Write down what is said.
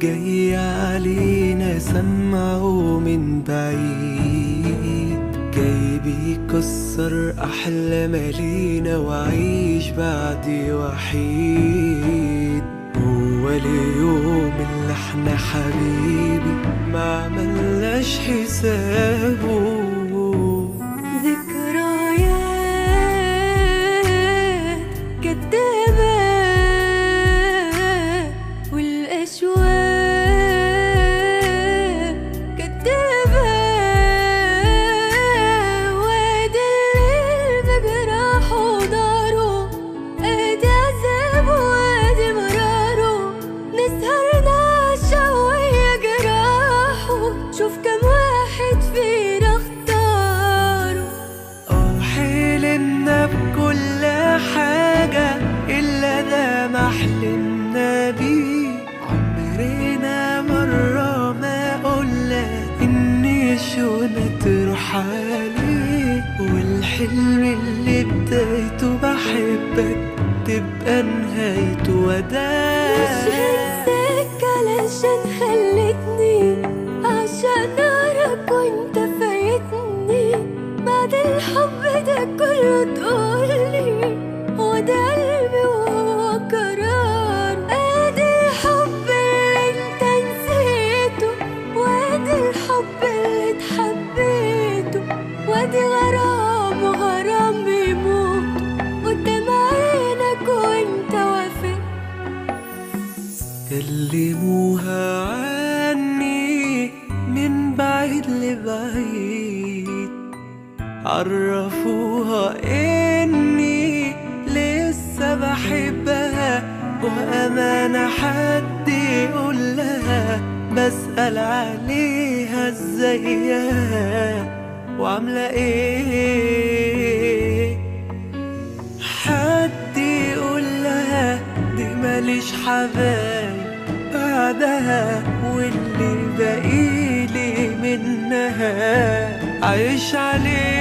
جاي علينا سمعه من بعيد، جاي بيكسر أحلام لينا وعيش بعدي وحيد. هو اليوم اللي احنا حبيبي ما عملناش حسابه. ذكريات كدابة والأشواق كدابة، وادي الليل بجراحه وداره، ادي عذابه وادي مراره، نسهر نعشق ويا جراحه، شوف كم واحد فينا اختاره. حلمنا بكل حاجة إلا ده ما حلمنا بيه، عمرنا مرة ما قلنا إن شوقنا تروح عليه. والحلم اللي بدايته بحبك تبقى نهايته وداع. مش هنساك علشان خلتني عشان نارك وانت فايتني، بعد الحب ده كله تقولي هو ده قلبي وهو قرار. ادي الحب اللي انت نسيته، وادي الحب اللي اتحبيته، وادي غرام وغرام بيموت قدام عينك وانت وافق. كلموها عني من بعيد لبعيد، عرفوها إني لسه بحبها، وأمانة حد يقول لها بسأل عليها ازيها وعاملة ايه. حد يقول لها دي ماليش حبايب بعدها، واللي باقيلي منها عايش عليه.